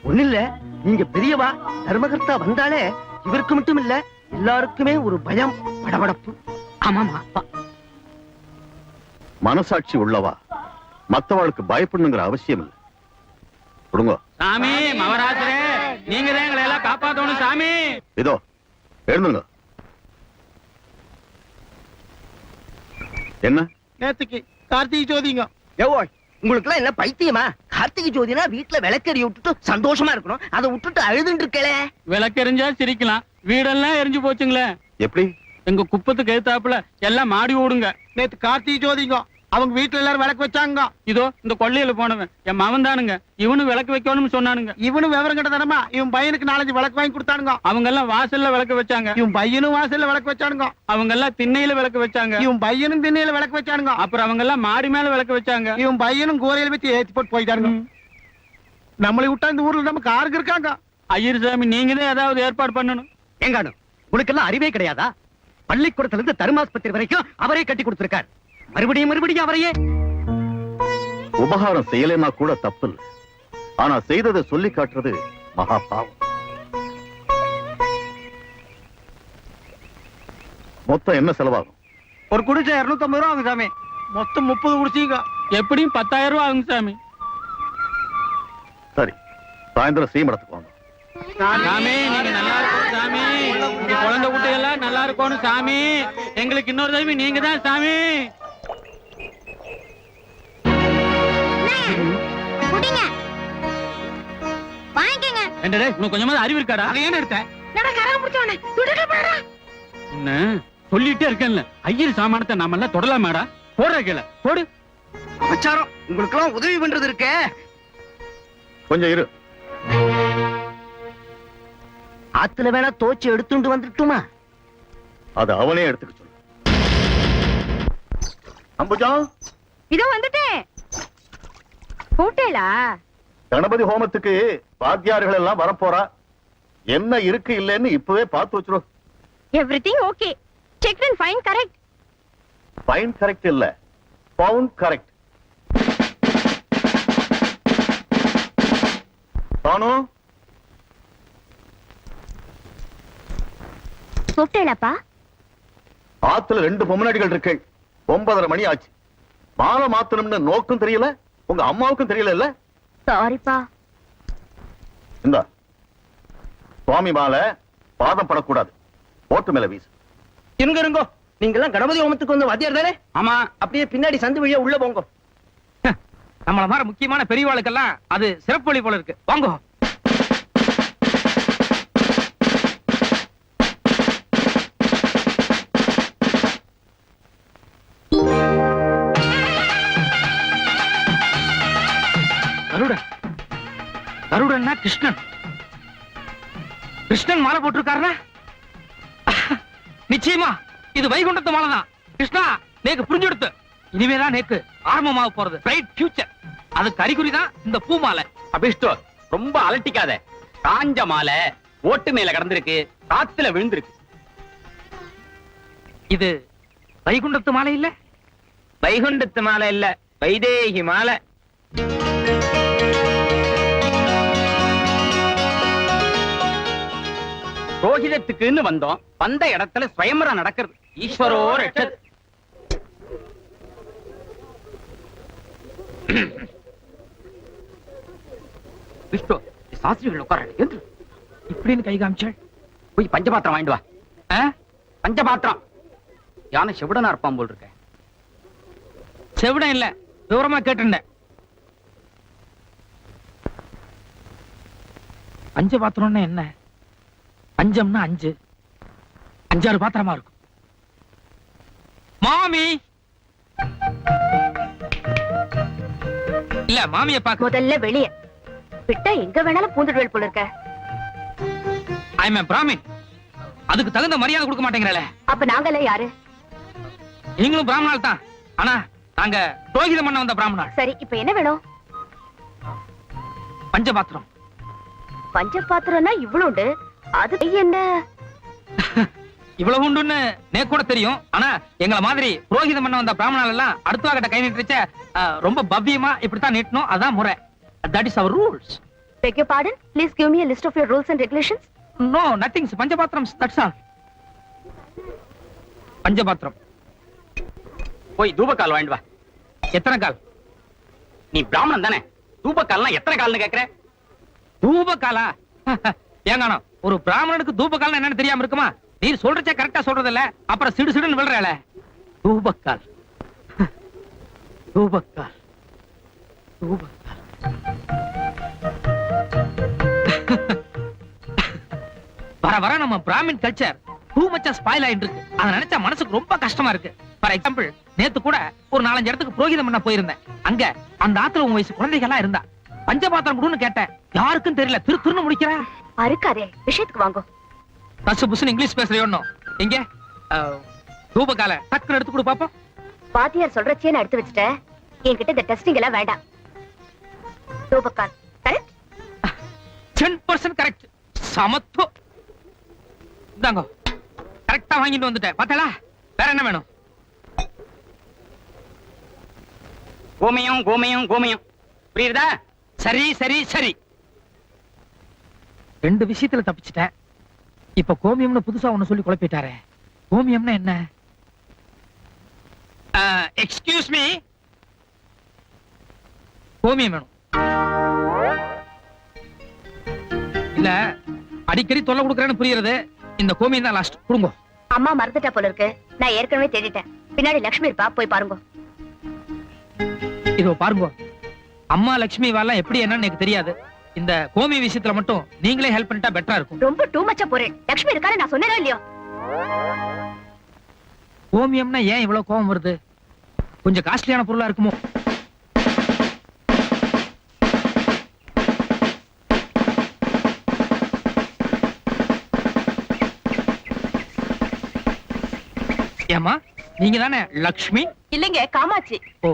ஒண்ணு இல்ல, நீங்க பெரியவா தர்மகர்த்தா வந்தாலே இவருக்கு மட்டும் இல்ல எல்லாருக்குமே ஒரு பயம், படபடப்பு. ஆமாமா, மனசாட்சி உள்ளவா மத்தவாளுக்கு பயப்படணுங்கிற அவசியம் இல்லை. கொடுங்க சாமி. மவராத்திரே, நீங்க தான் எங்களை எல்லாம் காப்பாத்தணும் சாமி. இதோ எழுந்துங்க. என்ன நேத்துக்கு கார்த்திகை ஜோதிங்க. உங்களுக்கு எல்லாம் என்ன பைத்தியமா? கார்த்திகை ஜோதினா வீட்டுல விளக்கெறி விட்டுட்டு சந்தோஷமா இருக்கணும், அதை விட்டுட்டு அழுதுட்டு இருக்கே. விளக்கெரிஞ்சா சிரிக்கலாம், வீடெல்லாம் எரிஞ்சு போச்சுங்களே. எப்படி? எங்க குப்பத்துக்கு எதிர்த்தாப்புல எல்லாம் மாடி ஓடுங்க. நேத்து கார்த்திகை ஜோதிங்க, அவங்க வீட்டுல எல்லாரும் விளக்கு வச்சாங்க. இதோ இந்த கொள்ளையில போனவன் என் மவன் தானுங்க. இவனு விளக்கு வைக்கணும்னு சொன்னானுங்க. இவனும் விவரம் கிட்டதானமா இவன் பையனுக்கு 4-5 விளக்கு வாங்கி கொடுத்தானுங்க. அவங்க எல்லாம் வாசல்ல விளக்கு வச்சாங்க. இவன் பையனும் வாசல்ல விளக்கு வச்சானுங்க. அவங்க எல்லாம் திண்ணையில விளக்கு வச்சாங்க. இவன் பையனும் திண்ணையில விளக்கு வச்சானுங்க. அப்புறம் அவங்க எல்லாம் மாடி மேல விளக்கு வச்சாங்க. இவன் பையனும் கோரையில வச்சு ஏத்தி போட்டு போயிட்டாருங்க. நம்மளை விட்டா இந்த ஊர்ல நமக்கு ஆறுக்கு இருக்காங்க. ஐயர் சாமி, நீங்க தான் ஏதாவது ஏற்பாடு பண்ணணும். எங்கானு உங்களுக்கு எல்லாம் அறிவே கிடையாதா? பள்ளிக்கூடத்துல இருந்து தர்மாஸ்பத்திரி வரைக்கும் அவரே கட்டி கொடுத்திருக்கார். மறுபடியும் அவரையே. உபகாரம் செய்யலைன்னா கூட தப்பு இல்லை, ஆனா செய்ததை சொல்லி காட்டுறது மகா பாவம். மொத்தம் என்ன செலவாகும்? ஒரு குடிச்சா 250 ரூபா ஆகும் சாமி. மொத்தம் 30 குடிச்சீங்க. எப்படியும் 10,000 ரூபாய் ஆகும் சாமி. சரி, சாயந்தரம் சீமடத்துக்கு வாங்க. சாமி, நீங்க நல்லா இருக்கணும் சாமி. உங்க குழந்தை குட்டியெல்லாம் நல்லா இருக்கணும் சாமி. எங்களுக்கு இன்னொரு தடவை நீங்க தான் சாமி. உனக்கு கொஞ்சமாவது அறிவு இருக்காடா? சொல்லிட்டே இருக்கேன்ல, ஐயர் சாமானத்தை நாம எல்லாம் தொடலாமாடா? போடுற கீழே போடு. அபச்சாரம். உங்களுக்கு எல்லாம் உதவி பண்றது இருக்கே. கொஞ்சம் இரு. ஆத்துல வேணா தோச்சு எடுத்துட்டு வந்துட்டுமா? அது அவனே எடுத்துக்க சொல்லு. அம்புஜா, இதோ வந்துட்டேன். கூட்டேலா? கணபதி ஹோமத்துக்கு வாத்தியார்கள் எல்லாம் வரப்போறா. என்ன இருக்கு இல்லன்னு இப்பவே பார்த்து வச்சிரும். Everything okay. Check and fine correct. Fine correct இல்ல, பவுண்ட் கரெக்ட். தானு, கூட்டேலாப்பா? ஆத்துல 2 பொம்மநாடிகள் இருக்கு. 9:30 மணி ஆச்சு. மாலை மாத்தணும்னு நோக்கும் தெரியல, உங்க அம்மாவுக்கும் தெரியல. இல்ல சாரிப்பா. இந்த சுவாமி மாலை பாதம் படக்கூடாது, ஓட்டு மேல வீசு. இருங்கோ, நீங்க எல்லாம் கணபதி ஹோமத்துக்கு வந்து வாத்தியார் தானே? ஆமா. அப்படியே பின்னாடி சந்து வழியா உள்ள போங்க. நம்மள மாதிரி முக்கியமான பெரியவாளுக்கெல்லாம் அது சிறப்பு வழி போல இருக்கு. வாங்க. கருடன்னா கிருஷ்ணன். கிருஷ்ணன் மாலை போட்டிருக்காருன்னா நிச்சயமா இது வைகுண்டத்து மாலை தான். கிருஷ்ணா, நேக்கு புரிஞ்சுடுத்து. இனிமேதான் நேக்கு ஆரம்பமாக போறது பிரைட் ஃபியூச்சர். அதுக்கு அறிகுறி தான் இந்த பூ மாலை. அபிஷ்டோ, ரொம்ப அலட்டிக்காத. காஞ்ச மாலை ஓட்டு மேல கடந்திருக்கு, காத்துல விழுந்திருக்கு. இது வைகுண்டத்து மாலை இல்ல? வைகுண்டத்து மாலை இல்ல, வைதேகி மாலை. ரோஹிதத்துக்குன்னு வந்தோம். வந்த இடத்துல ஸ்வயம்பரம் நடக்கிறது. ஈஸ்வரோ ரட்சத். விஷ்ணு, சாஸ்திரிகள் உட்கார என்று இப்படின்னு கை காமிச்சாள். போய் பஞ்சபாத்திரம் வாங்கிட்டு வா. பஞ்சபாத்திரம். யானை செவிடனா இருப்பான் போல் இருக்க. செவிடம் இல்ல, விவரமா கேட்டுண்டேன். பஞ்சபாத்திரம்னா என்ன? பஞ்சம்னா 5, 5-6 பாத்திரமா இருக்கும். மாமி இல்ல, மாமிய பாக்க. முதல்ல வெளியே விட்டா எங்க வேணாலும் பூந்துடுவேல் போல இருக்க. I am Brahmin. அதுக்கு தகுந்த மரியாதை கொடுக்க மாட்டேங்கிறல. அப்ப நாங்கெல்லாம் யாரு? நீங்களும் பிராமணால் தான், ஆனா நாங்க புரோகிதம் பண்ண வந்த பிராமணால். சரி, இப்ப என்ன வேணும்? பஞ்சபாத்திரம். பஞ்ச பாத்திரம்னா இவ்வளவுண்டு. அது என்ன? இவ்வளவு உண்டுன்னு நேக்கு கூட தெரியும். ஆனா எங்களை மாதிரி புரோகிதம் பண்ண வந்த பிராமணால் எல்லாம் அடுத்த கிட்ட கை நீட்டுச்ச ரொம்ப பவ்யமா இப்படித்தான் நீட்டணும். அதான் முறை. That is our rules. Beg your pardon? Please give me a list of your rules and regulations. No nothings. பஞ்சபாத்திரம், தட்ஸ் ஆல். பஞ்சபாத்திரம். போய் தூபக்கால் வாங்கிட்டு வா. எத்தனை கால்? நீ பிராமணன் தானே, தூபக்கால்னா எத்தனை கால்னு கேக்குற? தூபக்காலா? ஏங்கானோ ஒரு பிராமணனுக்கு தூபக்கால்னா என்னன்னு தெரியாம இருக்குமா? நீ சொல்றச்சே கரெக்டா சொல்றது இல்ல, அப்புறம் சிடு சிடுன்னு விழுறல. தூபக்கால், தூபக்கால், தூபக்கால். வர வர நம்ம பிராமின் கல்ச்சர் டூ மச்சா ஸ்பாயில் ஆயிட்டு இருக்கு. அதை நினைச்சா மனசுக்கு ரொம்ப கஷ்டமா இருக்கு. ஃபார் எக்ஸாம்பிள், நேத்து கூட ஒரு 4-5 இடத்துக்கு புரோகிதம் பண்ண போயிருந்தேன். அங்க அந்த ஆத்துல உன் வயசு குழந்தைகள் இருந்தா. பஞ்சபாத்திரம் கொடுன்னு கேட்டேன், யாருக்கும் தெரியல. திருன்னு முடிக்கிறேன். அறுக்காதே, விஷயத்துக்கு வாங்கோ. பசு புசுன்னு இங்கிலீஷ் பேசுறியோன்னு எங்க தூபக்கால டக்குன்னு எடுத்து கொடு பாப்போம். பாத்தியார் சொல்றச்சே நான் எடுத்து வச்சுட்டேன். என்கிட்ட இந்த டெஸ்டிங் எல்லாம் வேண்டாம். தூபக்கால் கரெக்ட்? 10% கரெக்ட். சமத்து. இந்தாங்க, கரெக்டா வாங்கிட்டு வந்துட்டேன். பார்த்தா வேற என்ன வேணும்? கோமியம் கோமியம் கோமியம். புரியுதா? சரி சரி சரி. 2 விஷயத்துல தப்பிச்சிட்டேன். இப்ப கோமியம்னு புதுசா ஒண்ணு சொல்லி குழப்பிட்டாரே. கோமியம்னா என்ன? எக்ஸ்கியூஸ் மீ, கோமியம் வேணும். இல்ல அடிக்கடி தொல்லை கொடுக்கறேன்னு புரியுறது. இந்த கோமியம் தான் லாஸ்ட். கொடுங்க. அம்மா மறந்துட்டா போல இருக்கு. நான் ஏற்கனவே தேடிட்டேன். பின்னாடி லட்சுமி இருப்பா, போய் பாருங்க. இதோ பாருங்க. அம்மா லட்சுமி வாலாம் எப்படி என்னன்னு எனக்கு தெரியாது. இந்த கோமிய விஷயத்துல மட்டும் நீங்களே ஹெல்ப் பண்ணிட்டா பெட்டரா இருக்கும். ரொம்ப டூ மச்சா போறேன். லட்சுமி இருக்காரு, நான் சொன்னேனோ இல்லையோ. கோமியம்னா ஏன் இவ்வளவு கோபம் வருது? கொஞ்சம் காஸ்ட்லியான பொருளா இருக்குமோ? ஏமா, நீங்க தானே லக்ஷ்மி? இல்லைங்க, காமாட்சி. ஓ,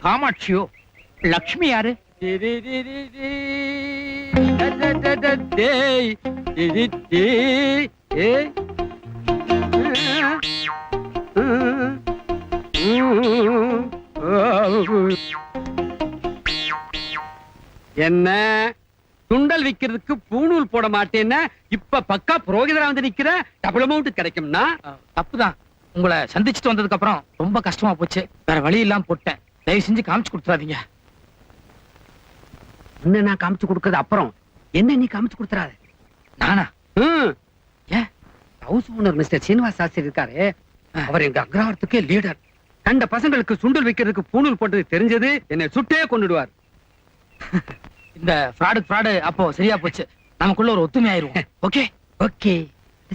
காமாட்சியோ? லக்ஷ்மி யாரு? என்ன சுண்டல் விக்கிறதுக்கு பூணூல் போட மாட்டேன்னா இப்ப பக்கா புரோகிதரா வந்து நிக்கிற. டபுள் அமௌண்ட் கிடைக்கும்னா தப்புதான். உங்களை சந்திச்சுட்டு வந்ததுக்கு அப்புறம் ரொம்ப கஷ்டமா போச்சு. வேற வழி இல்லாம போட்டேன். தயவு செஞ்சு காமிச்சு கொடுத்துறாதீங்க. என்ன நான் காமிச்சு கொடுக்கறது அப்புறம், என்ன நீ காமிச்சு கொடுத்துறாத. நானா? ஏன், house owner mister Srinivas Shastri இருக்காரு, அவர் எங்க அக்ரஹாரத்துக்கே லீடர். கண்ட பசங்களுக்கு சுண்டல் வைக்கிறதுக்கு பூணூல் போட்டது தெரிஞ்சது என்னை சுட்டே கொண்டுடுவார். இந்த ஃப்ராடு அப்போ சரியா போச்சு. நமக்குள்ள ஒரு ஒத்துமை ஆயிருவோம். Okay okay.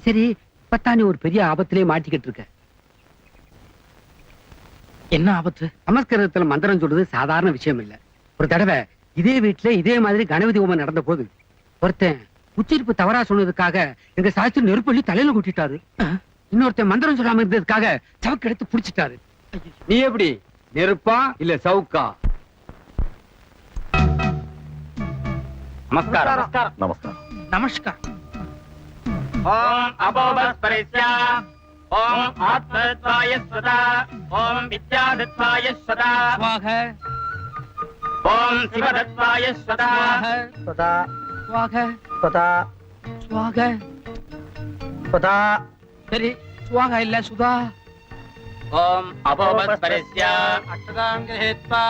சரி, இப்பத்தானே ஒரு பெரிய ஆபத்திலே மாட்டிக்கிட்டு இருக்க. என்ன ஆபத்து? சமஸ்கிருதத்துல மந்திரம் சொல்றது சாதாரண விஷயம் இல்ல. ஒரு தடவை இதே வீட்டுல இதே மாதிரி கணபதி ஹோமம் நடந்த போது ஒருத்தன் உச்சரிப்பு தவறா சொன்னதுக்காக எங்க சாஸ்திரி நெருப்பள்ளி தலையில கூட்டிட்டாரு. இன்னொருத்தன் மந்திரம் சொல்லாம இருந்ததுக்காக சவுக்கு எடுத்து புடிச்சிட்டாரு. நீ எப்படி, நெருப்பா இல்ல சவுக்கா? நமஸ்காரம். நமஸ்காரம். நமஸ்கார். ஓம் அபோபஸ்பரிஸ்ய ஓம் ஆத்மத்வாய சதா ஓம் வித்யாதத்வாய சதா ஸ்வாஹ ஓம் சிவதத்வாய சதா சதா ஸ்வாஹ சதா ஸ்வாஹ. சதா. சரி, ஸ்வாஹ இல்ல சுதா. ஓம் அபோபஸ்பரிஸ்ய அக்ஷதாம் கிரஹித்வா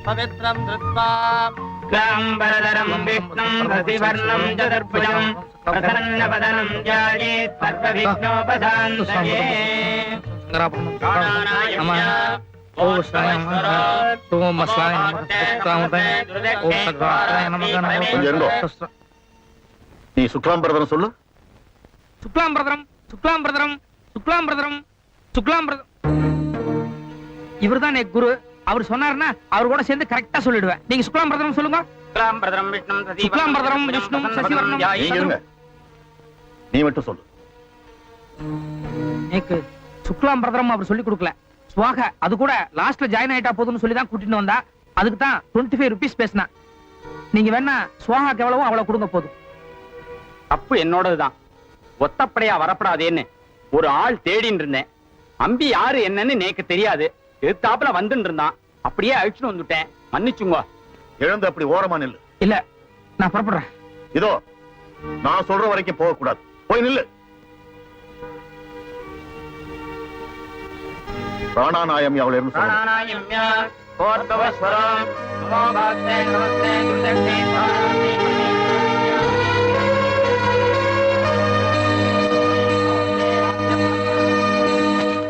பவித்ரம் த்ருத்வா க்லாம்பரதரம் விஷ்ணும் ரதிவர்ணம் சதுர்புஜம் பிரசன்னவதனம் த்யாயேத் சர்வவிக்னோபசாந்தயே. கொஞ்சம் இருங்கோ. நீ சுக்லாம் பிரதரம் சொல்லு. சுக்லாம் பிரதரம், சுக்லாம் பிரதரம், சுக்லாம் பிரதரம், சுக்லாம் பிரதரம். இவர்தான் என் குரு. அவர் சொன்னாருன்னா அவர் கூட சேர்ந்து கரெக்டா சொல்லிடுவேன். நீங்க சுக்லாம் பிரதரம் சொல்லுங்க. க்லாம்பரதரம் விஷ்ணும் சுக்லாம் பிரதரம் விஷ்ணும் சசிவர்ணம். நீங்க இருங்க. நீ மட்டும் சொல்லு. எனக்கு சுக்லாம் பிரதரம் அவர் சொல்லி கொடுக்கல. ஸ்வாக அது கூட லாஸ்ட்ல ஜாயின் ஆயிட்டா போதும்னு சொல்லி தான் கூட்டிட்டு வந்தா. அதுக்கு தான் 25 rupees பேசினா. நீங்க வேணா ஸ்வாகாக்கு எவ்வளவோ அவ்வளவு கொடுங்க போதும். தப்பு என்னோடதுதான். ஒத்தப்படையா வரப்படாதேன்னு ஒரு ஆள் தேடின்னு இருந்தேன். அம்பி யாரு என்னன்னு எனக்கு தெரியாது. எதிர்த்தாப்புல வந்துட்டு இருந்தான். அப்படியே அழிச்சுட்டு வந்துட்டேன். மன்னிச்சுங்க. எழுந்து அப்படி ஓரமா நில்லு. இல்ல நான் புறப்படுறேன். இதோ நான் சொல்ற வரைக்கும் போக கூடாது. போய் நில்லு. பிராணாநாயம் அவளை இருந்து சொல்லணும். பிராணாநாயம்யா கோர்பவஸ்வரம் நமோ பாக்தே நமஸ்தே குருதட்சே